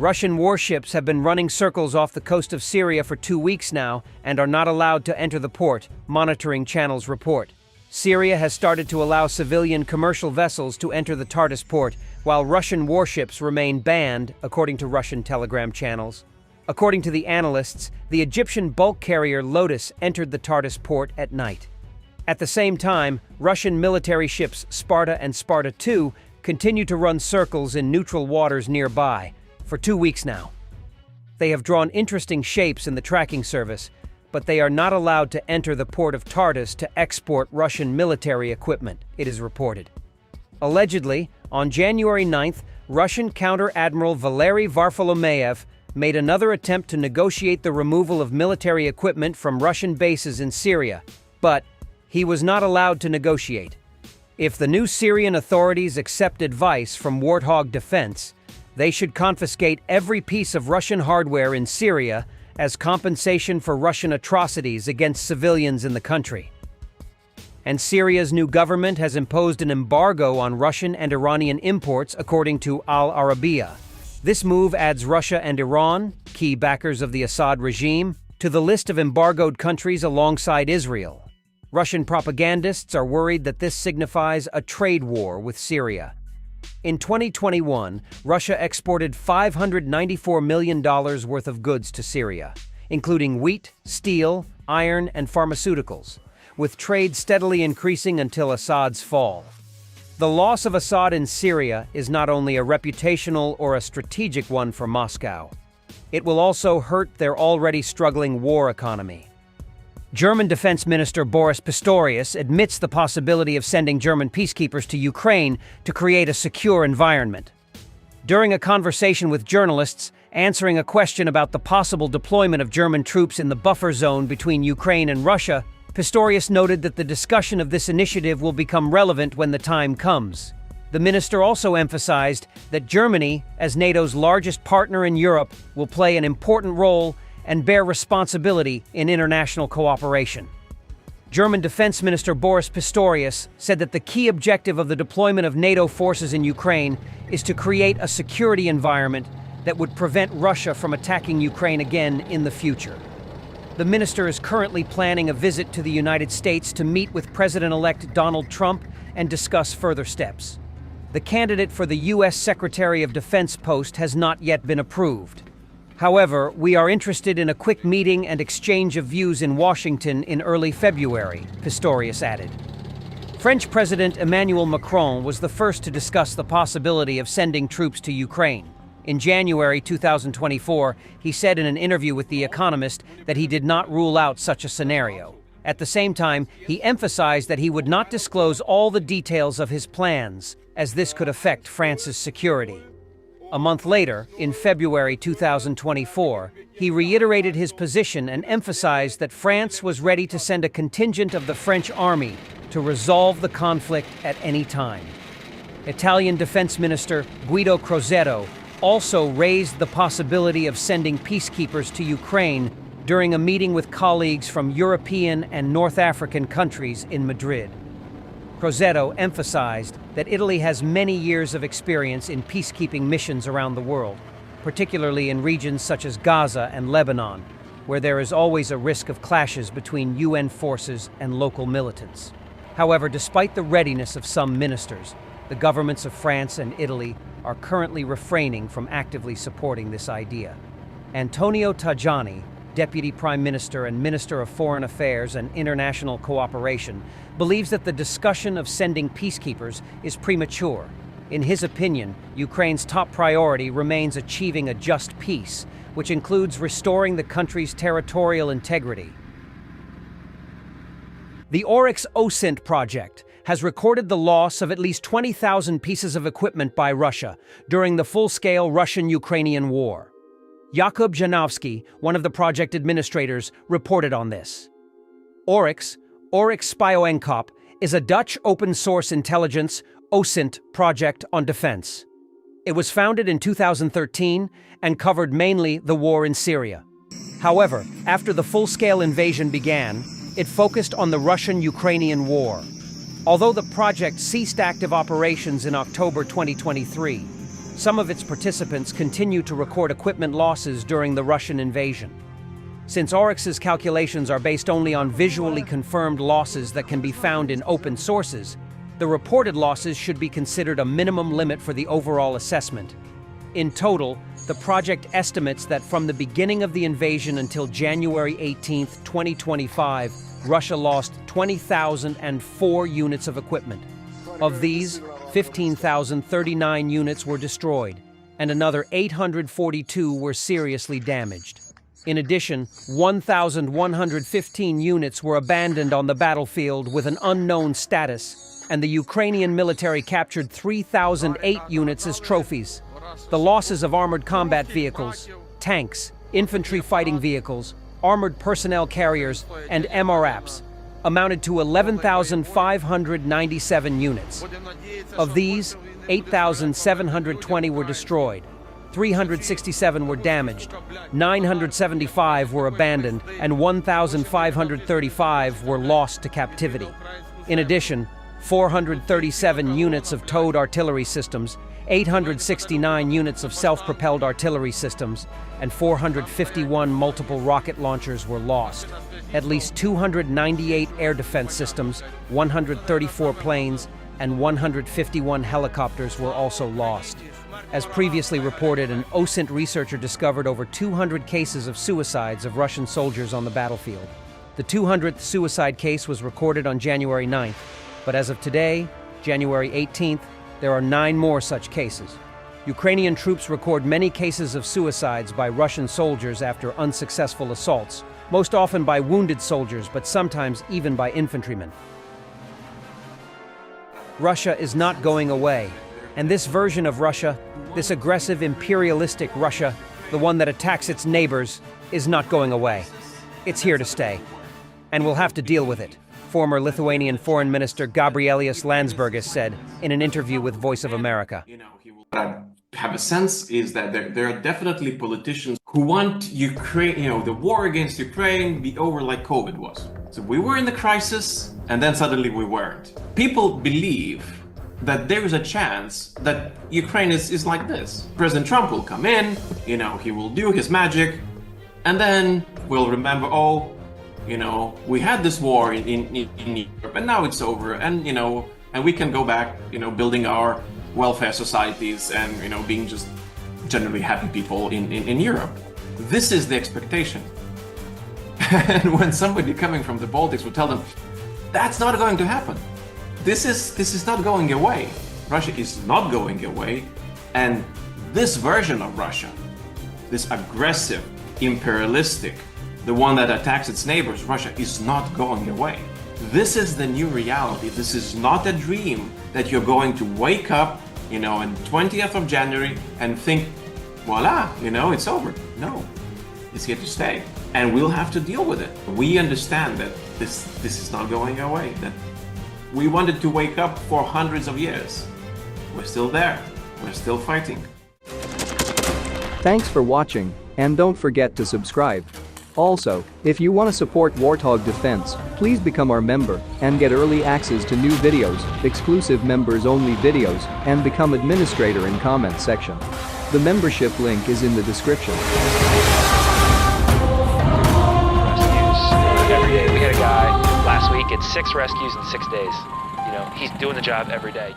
Russian warships have been running circles off the coast of Syria for 2 weeks now and are not allowed to enter the port, monitoring channels report. Syria has started to allow civilian commercial vessels to enter the Tartus port, while Russian warships remain banned, according to Russian telegram channels. According to the analysts, the Egyptian bulk carrier Lotus entered the Tartus port at night. At the same time, Russian military ships Sparta and Sparta II continue to run circles in neutral waters nearby for 2 weeks now. They have drawn interesting shapes in the tracking service, but they are not allowed to enter the port of Tartus to export Russian military equipment, it is reported. Allegedly, on January 9th, Russian Counter-Admiral Valery Varfolomeyev made another attempt to negotiate the removal of military equipment from Russian bases in Syria, but he was not allowed to negotiate. If the new Syrian authorities accept advice from Warthog Defense, they should confiscate every piece of Russian hardware in Syria as compensation for Russian atrocities against civilians in the country. And Syria's new government has imposed an embargo on Russian and Iranian imports, according to Al Arabiya. This move adds Russia and Iran, key backers of the Assad regime, to the list of embargoed countries alongside Israel. Russian propagandists are worried that this signifies a trade war with Syria. In 2021, Russia exported $594 million worth of goods to Syria, including wheat, steel, iron, and pharmaceuticals, with trade steadily increasing until Assad's fall. The loss of Assad in Syria is not only a reputational or a strategic one for Moscow. It will also hurt their already struggling war economy. German Defense Minister Boris Pistorius admits the possibility of sending German peacekeepers to Ukraine to create a secure environment. During a conversation with journalists, answering a question about the possible deployment of German troops in the buffer zone between Ukraine and Russia, Pistorius noted that the discussion of this initiative will become relevant when the time comes. The minister also emphasized that Germany, as NATO's largest partner in Europe, will play an important role and bear responsibility in international cooperation. German Defense Minister Boris Pistorius said that the key objective of the deployment of NATO forces in Ukraine is to create a security environment that would prevent Russia from attacking Ukraine again in the future. The minister is currently planning a visit to the United States to meet with President-elect Donald Trump and discuss further steps. The candidate for the U.S. Secretary of Defense post has not yet been approved. However, we are interested in a quick meeting and exchange of views in Washington in early February, Pistorius added. French President Emmanuel Macron was the first to discuss the possibility of sending troops to Ukraine. In January 2024, he said in an interview with The Economist that he did not rule out such a scenario. At the same time, he emphasized that he would not disclose all the details of his plans, as this could affect France's security. A month later, in February 2024, he reiterated his position and emphasized that France was ready to send a contingent of the French army to resolve the conflict at any time. Italian Defense Minister Guido Crosetto also raised the possibility of sending peacekeepers to Ukraine during a meeting with colleagues from European and North African countries in Madrid. Crosetto emphasized that Italy has many years of experience in peacekeeping missions around the world, particularly in regions such as Gaza and Lebanon, where there is always a risk of clashes between UN forces and local militants. However, despite the readiness of some ministers, the governments of France and Italy are currently refraining from actively supporting this idea. Antonio Tajani, Deputy Prime Minister and Minister of Foreign Affairs and International Cooperation, believes that the discussion of sending peacekeepers is premature. In his opinion, Ukraine's top priority remains achieving a just peace, which includes restoring the country's territorial integrity. The Oryx OSINT project has recorded the loss of at least 20,000 pieces of equipment by Russia during the full-scale Russian-Ukrainian war. Jakub Janowski, one of the project administrators, reported on this. Oryx Spioenkop, is a Dutch open-source intelligence OSINT project on defense. It was founded in 2013 and covered mainly the war in Syria. However, after the full-scale invasion began, it focused on the Russian-Ukrainian war. Although the project ceased active operations in October 2023, some of its participants continue to record equipment losses during the Russian invasion. Since Oryx's calculations are based only on visually confirmed losses that can be found in open sources, the reported losses should be considered a minimum limit for the overall assessment. In total, the project estimates that from the beginning of the invasion until January 18, 2025, Russia lost 20,004 units of equipment. Of these, 15,039 units were destroyed, and another 842 were seriously damaged. In addition, 1,115 units were abandoned on the battlefield with an unknown status, and the Ukrainian military captured 3,008 units as trophies. The losses of armored combat vehicles, tanks, infantry fighting vehicles, armored personnel carriers, and MRAPs amounted to 11,597 units. Of these, 8,720 were destroyed, 367 were damaged, 975 were abandoned, and 1,535 were lost to captivity. In addition, 437 units of towed artillery systems, 869 units of self-propelled artillery systems, and 451 multiple rocket launchers were lost. At least 298 air defense systems, 134 planes, and 151 helicopters were also lost. As previously reported, an OSINT researcher discovered over 200 cases of suicides of Russian soldiers on the battlefield. The 200th suicide case was recorded on January 9th, but as of today, January 18th, there are 9 more such cases. Ukrainian troops record many cases of suicides by Russian soldiers after unsuccessful assaults, most often by wounded soldiers, but sometimes even by infantrymen. Russia is not going away, and this version of Russia, this aggressive imperialistic Russia, the one that attacks its neighbors, is not going away. It's here to stay, and we'll have to deal with it, former Lithuanian Foreign Minister Gabrielius Landsbergis said in an interview with Voice of America. What I have a sense is that there are definitely politicians who want Ukraine, the war against Ukraine be over like COVID was. So we were in the crisis, and then suddenly we weren't. People believe that there is a chance that Ukraine is like this. President Trump will come in, he will do his magic, and then we'll remember, we had this war in Europe, and now it's over, and we can go back, building our welfare societies and, being just generally happy people in Europe. This is the expectation. And when somebody coming from the Baltics would tell them, that's not going to happen. This is not going away. Russia is not going away, and this version of Russia, this aggressive, imperialistic, the one that attacks its neighbors, Russia is not going away. This is the new reality. This is not a dream that you're going to wake up, on 20th of January and think, voila, it's over. No, it's here to stay, and we'll have to deal with it. We understand that this is not going away, that we wanted to wake up for hundreds of years. We're still there. We're still fighting. Thanks for watching, and don't forget to subscribe. Also, if you want to support Warthog Defense, please become our member and get early access to new videos, exclusive members-only videos, and become administrator in comments section. The membership link is in the description. Rescues every day. We had a guy last week at 6 rescues in 6 days. He's doing the job every day.